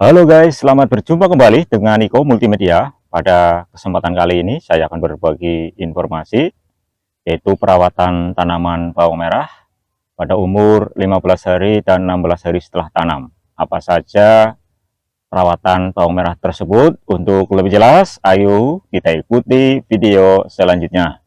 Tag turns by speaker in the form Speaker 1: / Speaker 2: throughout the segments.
Speaker 1: Halo guys, selamat berjumpa kembali dengan Niko Multimedia. Pada kesempatan kali ini saya akan berbagi informasi yaitu perawatan tanaman bawang merah pada umur 15 hari dan 16 hari setelah tanam. Apa saja perawatan bawang merah tersebut? Untuk lebih jelas, ayo kita ikuti video selanjutnya.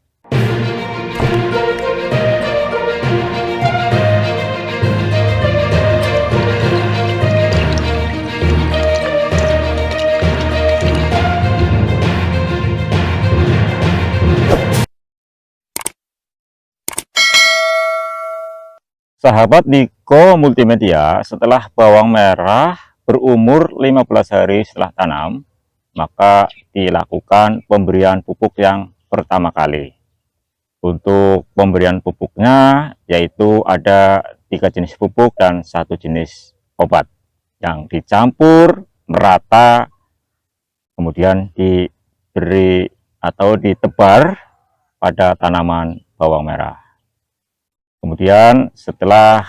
Speaker 1: Sahabat Niko Multimedia, setelah bawang merah berumur 15 hari setelah tanam, maka dilakukan pemberian pupuk yang pertama kali. Untuk pemberian pupuknya yaitu ada 3 jenis pupuk dan 1 jenis obat yang dicampur merata, kemudian diberi atau ditebar pada tanaman bawang merah. Kemudian setelah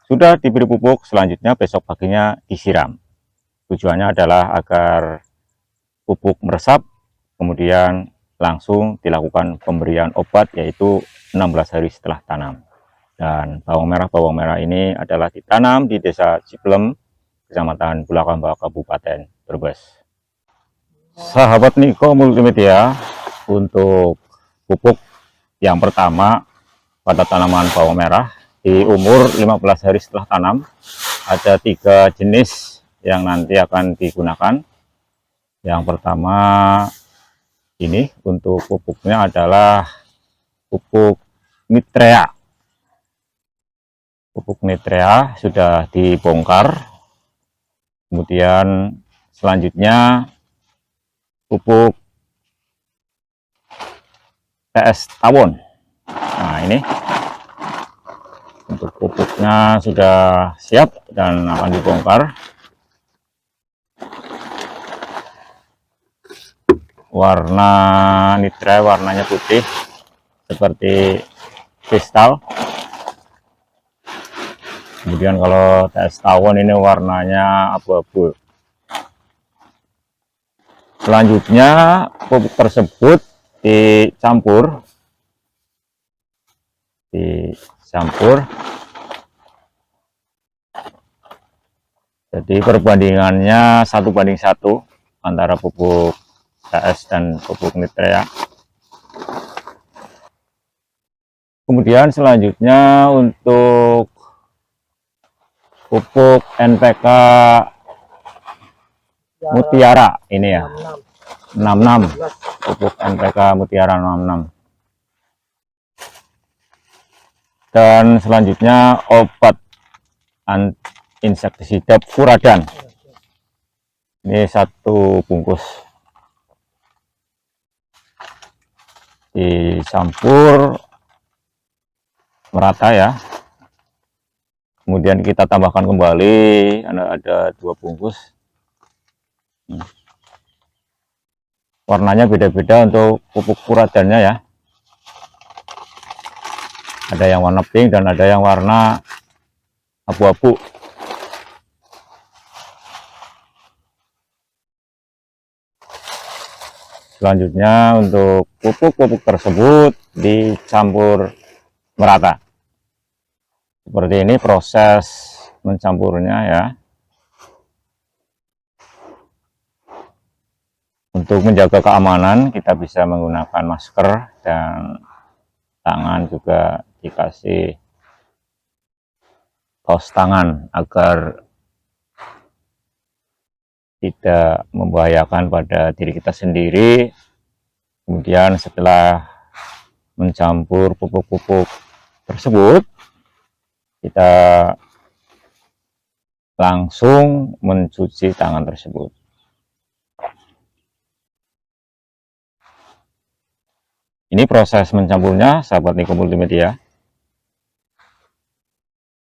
Speaker 1: sudah diberi pupuk, selanjutnya besok paginya disiram. Tujuannya adalah agar pupuk meresap, kemudian langsung dilakukan pemberian obat yaitu 16 hari setelah tanam. Dan bawang merah ini adalah ditanam di Desa Ciplem, Kecamatan Bulakamba, Kabupaten Brebes. Sahabat Niko Multimedia, untuk pupuk yang pertama pada tanaman bawang merah di umur 15 hari setelah tanam, ada 3 jenis yang nanti akan digunakan. Yang pertama ini untuk pupuknya adalah pupuk nitrea. Pupuk nitrea sudah dibongkar. Kemudian selanjutnya pupuk TS tawon. Nah, ini untuk pupuknya sudah siap dan akan dibongkar. Warna nitrea warnanya putih seperti kristal. Kemudian kalau TS tawon ini warnanya abu-abu. Selanjutnya pupuk tersebut dicampur jadi perbandingannya 1:1 antara pupuk TS dan pupuk nitrea. Kemudian selanjutnya untuk pupuk NPK Mutiara ini ya, 66, pupuk NPK Mutiara 66. Dan selanjutnya obat insektisida Furadan, ini 1 bungkus, dicampur merata ya. Kemudian kita tambahkan kembali, ada 2 bungkus. Warnanya beda-beda untuk pupuk Furadannya ya, ada yang warna pink dan ada yang warna abu-abu. Selanjutnya untuk pupuk-pupuk tersebut dicampur merata. Seperti ini proses mencampurnya ya. Untuk menjaga keamanan kita bisa menggunakan masker dan tangan juga dikasih kaos tangan agar tidak membahayakan pada diri kita sendiri. Kemudian setelah mencampur pupuk-pupuk tersebut, kita langsung mencuci tangan tersebut. Ini proses mencampurnya, sahabat Niko Multimedia.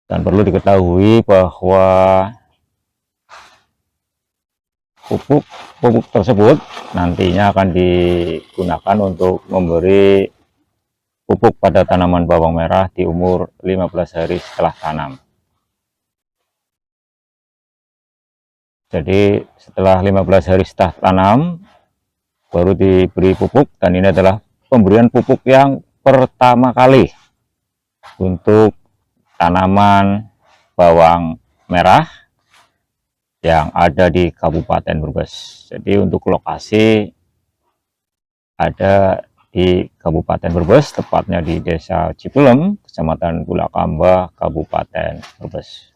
Speaker 1: Dan perlu diketahui bahwa pupuk tersebut nantinya akan digunakan untuk memberi pupuk pada tanaman bawang merah di umur 15 hari setelah tanam. Jadi setelah 15 hari setelah tanam baru diberi pupuk, dan ini adalah pemberian pupuk yang pertama kali untuk tanaman bawang merah yang ada di Kabupaten Brebes. Jadi untuk lokasi ada di Kabupaten Brebes, tepatnya di Desa Cipulem, Kecamatan Bulakamba, Kabupaten Brebes.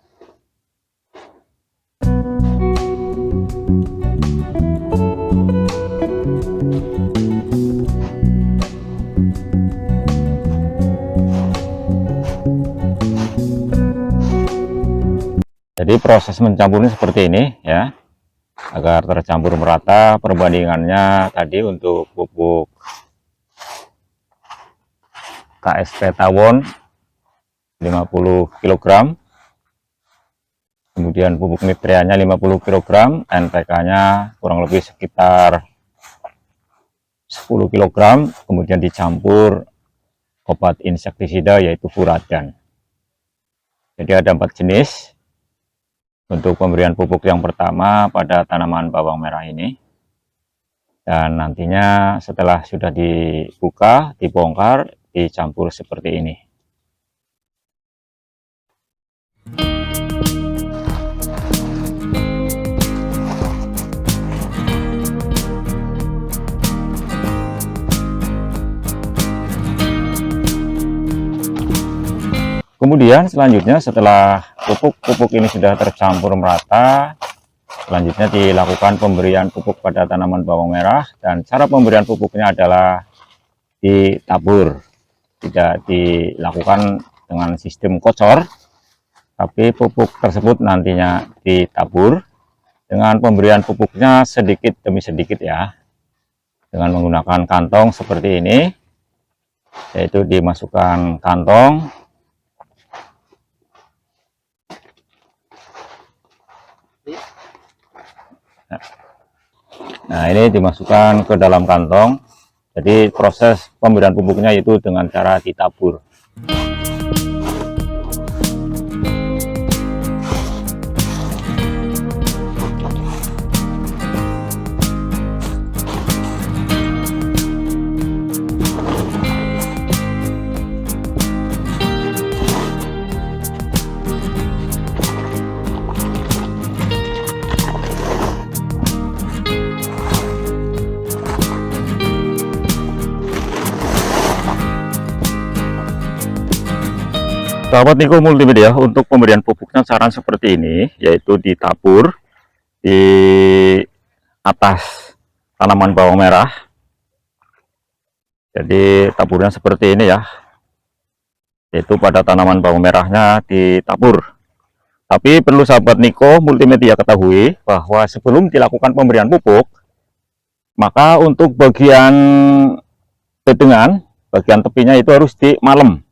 Speaker 1: Jadi proses mencampurnya seperti ini ya, agar tercampur merata. Perbandingannya tadi untuk pupuk KSP Tawon 50 kg, kemudian pupuk nitrianya 50 kg, NPK-nya kurang lebih sekitar 10 kg, kemudian dicampur obat insektisida yaitu furadan. Jadi ada 4 jenis untuk pemberian pupuk yang pertama pada tanaman bawang merah ini, dan nantinya setelah sudah dibuka, dibongkar, dicampur seperti ini. Kemudian selanjutnya setelah pupuk ini sudah tercampur merata, selanjutnya dilakukan pemberian pupuk pada tanaman bawang merah, dan cara pemberian pupuknya adalah ditabur. Tidak dilakukan dengan sistem kocor, tapi pupuk tersebut nantinya ditabur dengan pemberian pupuknya sedikit demi sedikit ya, dengan menggunakan kantong seperti ini, yaitu dimasukkan kantong. Nah, ini dimasukkan ke dalam kantong. Jadi proses pemberian pupuknya itu dengan cara ditabur. Sahabat Niko Multimedia, untuk pemberian pupuknya saran seperti ini, yaitu ditabur di atas tanaman bawang merah. Jadi taburnya seperti ini ya, yaitu pada tanaman bawang merahnya ditabur. Tapi perlu sahabat Niko Multimedia ketahui bahwa sebelum dilakukan pemberian pupuk, maka untuk bagian bedengan, bagian tepinya itu harus dimalem.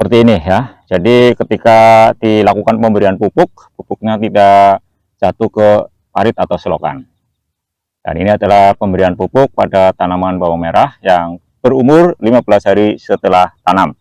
Speaker 1: Seperti ini ya. Jadi ketika dilakukan pemberian pupuk, pupuknya tidak jatuh ke parit atau selokan. Dan ini adalah pemberian pupuk pada tanaman bawang merah yang berumur 15 hari setelah tanam.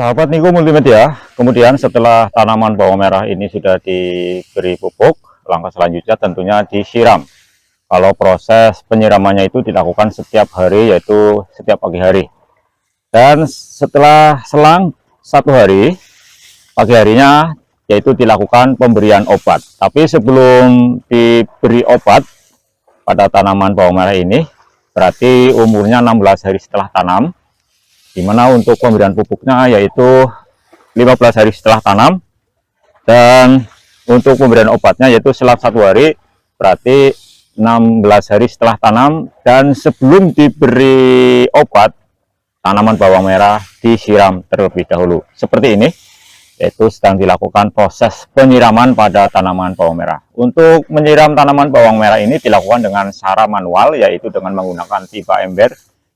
Speaker 1: Sahabat Niko Multimedia, kemudian setelah tanaman bawang merah ini sudah diberi pupuk, langkah selanjutnya tentunya disiram. Kalau proses penyiramannya itu dilakukan setiap hari, yaitu setiap pagi hari. Dan setelah selang 1 hari, pagi harinya yaitu dilakukan pemberian obat. Tapi sebelum diberi obat pada tanaman bawang merah ini, berarti umurnya 16 hari setelah tanam, dimana untuk pemberian pupuknya yaitu 15 hari setelah tanam, dan untuk pemberian obatnya yaitu selang 1 hari, berarti 16 hari setelah tanam. Dan sebelum diberi obat, tanaman bawang merah disiram terlebih dahulu. Seperti ini, yaitu sedang dilakukan proses penyiraman pada tanaman bawang merah. Untuk menyiram tanaman bawang merah ini dilakukan dengan cara manual, yaitu dengan menggunakan pipa ember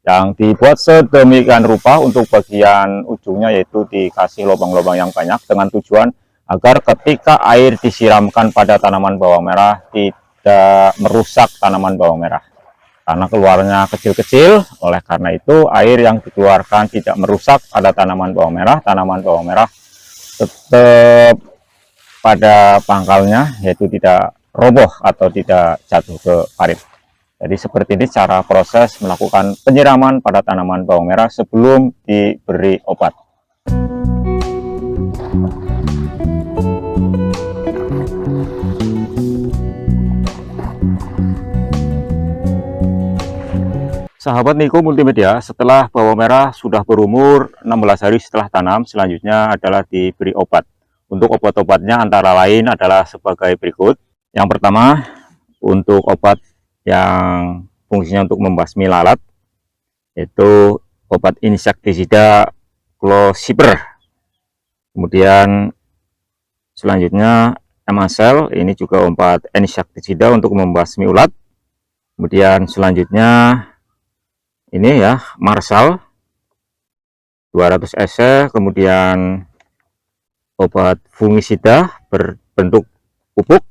Speaker 1: yang dibuat sedemikian rupa. Untuk bagian ujungnya yaitu dikasih lubang-lubang yang banyak dengan tujuan agar ketika air disiramkan pada tanaman bawang merah tidak merusak tanaman bawang merah, karena keluarnya kecil-kecil. Oleh karena itu air yang dikeluarkan tidak merusak pada tanaman bawang merah. Tanaman bawang merah tetap pada pangkalnya, yaitu tidak roboh atau tidak jatuh ke parit. Jadi seperti ini cara proses melakukan penyiraman pada tanaman bawang merah sebelum diberi obat. Sahabat Niko Multimedia, setelah bawang merah sudah berumur 16 hari setelah tanam, selanjutnya adalah diberi obat. Untuk obat-obatnya antara lain adalah sebagai berikut. Yang pertama, untuk obat yang fungsinya untuk membasmi lalat, yaitu obat insektisida Clociper. Kemudian selanjutnya Emacel, ini juga obat insektisida untuk membasmi ulat. Kemudian selanjutnya ini ya, Marsal 200 cc. Kemudian obat fungisida berbentuk pupuk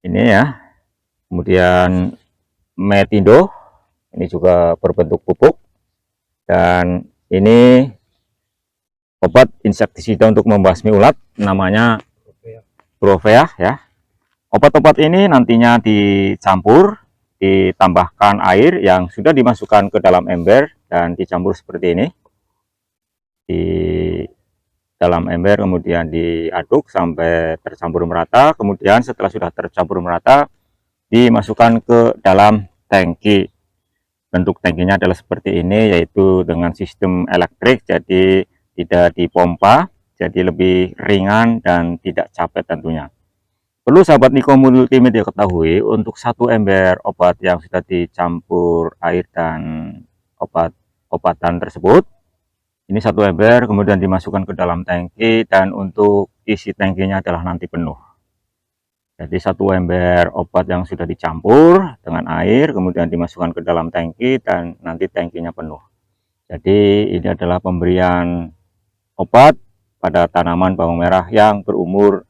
Speaker 1: ini ya. Kemudian Metindo, ini juga berbentuk pupuk. Dan ini obat insektisida untuk membasmi ulat, namanya Brofea ya. Obat-obat ini nantinya dicampur, ditambahkan air yang sudah dimasukkan ke dalam ember dan dicampur seperti ini di dalam ember, kemudian diaduk sampai tercampur merata. Kemudian setelah sudah tercampur merata, dimasukkan ke dalam tangki. Bentuk tangkinya adalah seperti ini, yaitu dengan sistem elektrik, jadi tidak dipompa, jadi lebih ringan dan tidak capek tentunya. Perlu sahabat Niko Multimedia ketahui, untuk 1 ember obat yang sudah dicampur air dan obat-obatan tersebut, ini 1 ember kemudian dimasukkan ke dalam tangki, dan untuk isi tangkinya adalah nanti penuh. Jadi 1 ember obat yang sudah dicampur dengan air kemudian dimasukkan ke dalam tangki dan nanti tangkinya penuh. Jadi ini adalah pemberian obat pada tanaman bawang merah yang berumur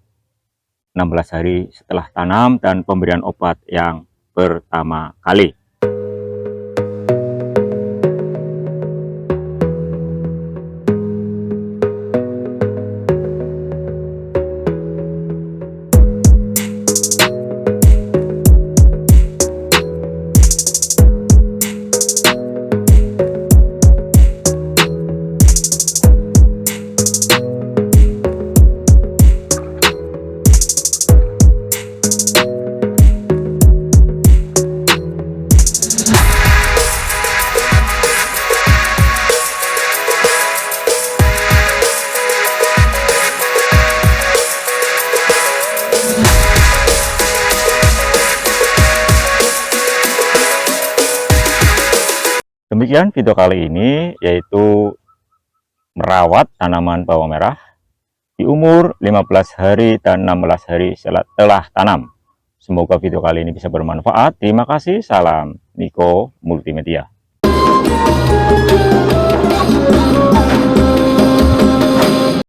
Speaker 1: 16 hari setelah tanam dan pemberian obat yang pertama kali. Demikian video kali ini, yaitu merawat tanaman bawang merah di umur 15 hari dan 16 hari setelah tanam. Semoga video kali ini bisa bermanfaat. Terima kasih. Salam Niko Multimedia.